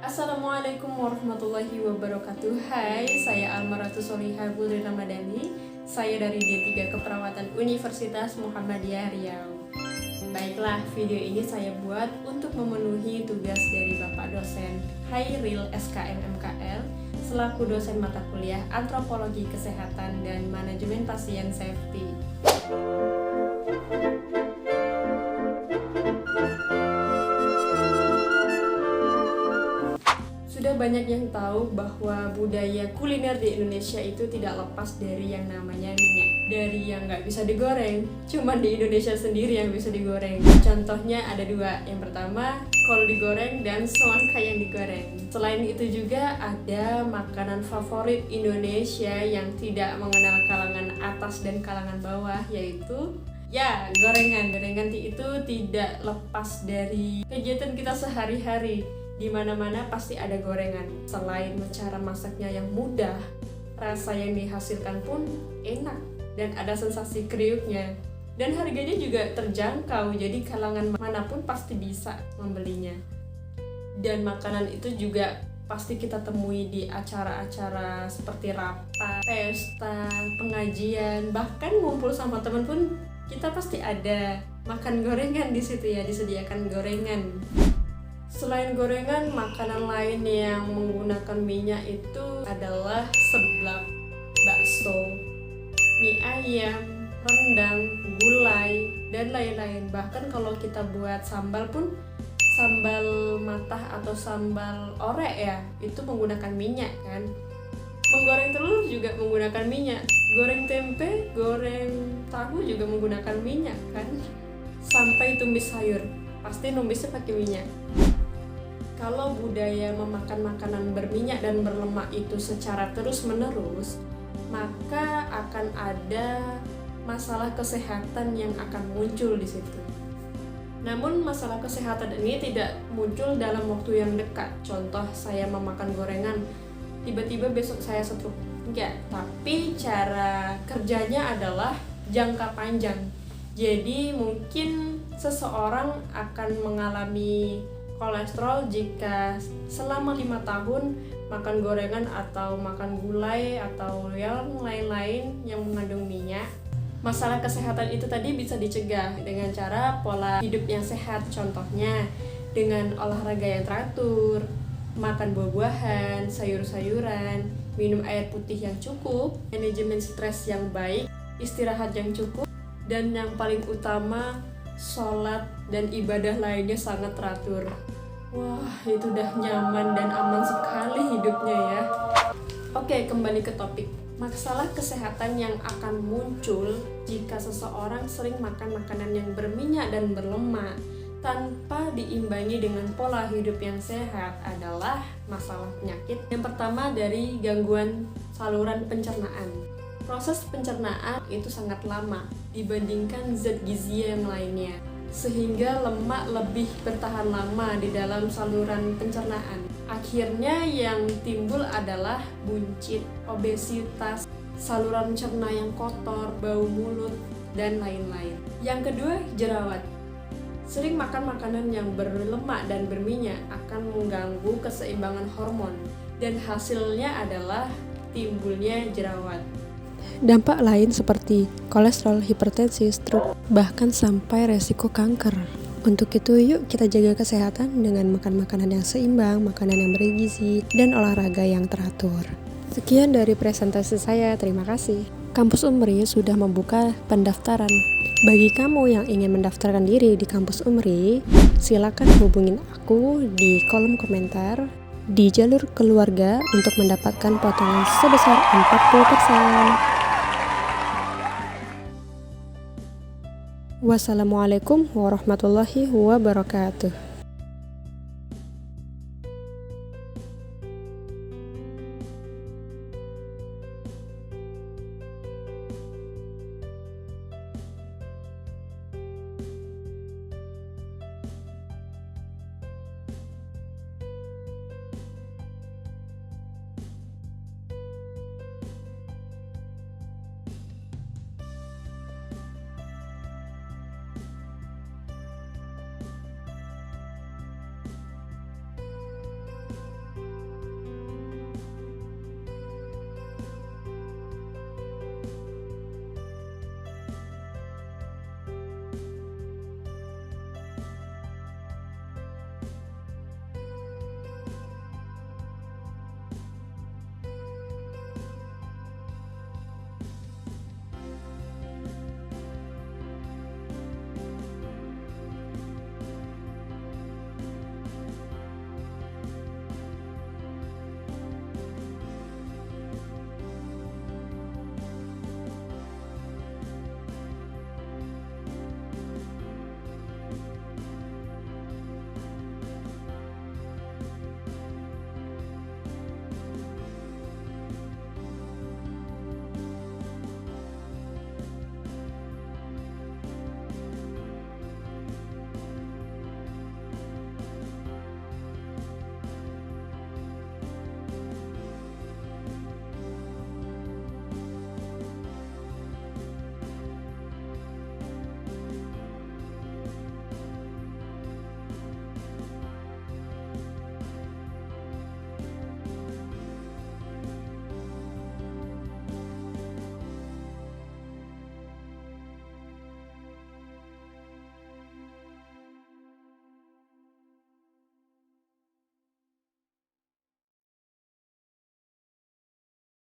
Assalamualaikum warahmatullahi wabarakatuh. Hai, saya Almaratu Solihah Putri Ramadhani. Saya dari D3 Keperawatan Universitas Muhammadiyah Riau. Baiklah, video ini saya buat untuk memenuhi tugas dari Bapak dosen Hairil SKM MKL selaku dosen mata kuliah Antropologi Kesehatan dan Manajemen Pasien Safety. Sudah banyak yang tahu bahwa budaya kuliner di Indonesia itu tidak lepas dari yang namanya minyak. Dari yang nggak bisa digoreng, cuman di Indonesia sendiri yang bisa digoreng. Contohnya ada dua. Yang pertama, kol digoreng dan semangka yang digoreng. Selain itu juga ada makanan favorit Indonesia yang tidak mengenal kalangan atas dan kalangan bawah, yaitu gorengan. Gorengan itu tidak lepas dari kegiatan kita sehari-hari. Di mana-mana pasti ada gorengan. Selain cara masaknya yang mudah, rasa yang dihasilkan pun enak dan ada sensasi kriuknya. Dan harganya juga terjangkau, jadi kalangan manapun pasti bisa membelinya. Dan makanan itu juga pasti kita temui di acara-acara seperti rapat, pesta, pengajian, bahkan ngumpul sama teman pun kita pasti ada makan gorengan di situ ya, disediakan gorengan. Selain gorengan, makanan lain yang menggunakan minyak itu adalah seblak, bakso, mie ayam, rendang, gulai, dan lain-lain. Bahkan kalau kita buat sambal pun, sambal matah atau sambal orek ya, itu menggunakan minyak kan. Menggoreng telur juga menggunakan minyak. Goreng tempe, goreng tahu juga menggunakan minyak kan. Sampai tumis sayur, pasti numisnya pakai minyak. Kalau budaya memakan makanan berminyak dan berlemak itu secara terus-menerus, maka akan ada masalah kesehatan yang akan muncul di situ. Namun masalah kesehatan ini tidak muncul dalam waktu yang dekat. Contoh, saya memakan gorengan, tiba-tiba besok saya stroke. Enggak, tapi cara kerjanya adalah jangka panjang. Jadi mungkin seseorang akan mengalami kolesterol jika selama 5 tahun makan gorengan atau makan gulai atau yang lain-lain yang mengandung minyak. Masalah kesehatan itu tadi bisa dicegah dengan cara pola hidup yang sehat, contohnya dengan olahraga yang teratur, makan buah-buahan, sayur-sayuran, minum air putih yang cukup, manajemen stres yang baik, istirahat yang cukup, dan yang paling utama, sholat dan ibadah lainnya sangat teratur. Wah, itu udah nyaman dan aman sekali hidupnya ya. Oke, kembali ke topik. Masalah kesehatan yang akan muncul jika seseorang sering makan makanan yang berminyak dan berlemak tanpa diimbangi dengan pola hidup yang sehat adalah masalah penyakit. Yang pertama dari gangguan saluran pencernaan. Proses pencernaan itu sangat lama dibandingkan zat gizi yang lainnya, sehingga lemak lebih bertahan lama di dalam saluran pencernaan. Akhirnya yang timbul adalah buncit, obesitas, saluran cerna yang kotor, bau mulut, dan lain-lain. Yang kedua, jerawat. Sering makan makanan yang berlemak dan berminyak akan mengganggu keseimbangan hormon, dan hasilnya adalah timbulnya jerawat. Dampak lain seperti kolesterol, hipertensi, stroke, bahkan sampai resiko kanker. Untuk itu yuk kita jaga kesehatan dengan makan makanan yang seimbang, makanan yang bergizi, dan olahraga yang teratur. Sekian dari presentasi saya, terima kasih. Kampus UMRI sudah membuka pendaftaran. Bagi kamu yang ingin mendaftarkan diri di Kampus UMRI, silakan hubungin aku di kolom komentar di jalur keluarga untuk mendapatkan potongan sebesar 40%. Wassalamualaikum warahmatullahi wabarakatuh.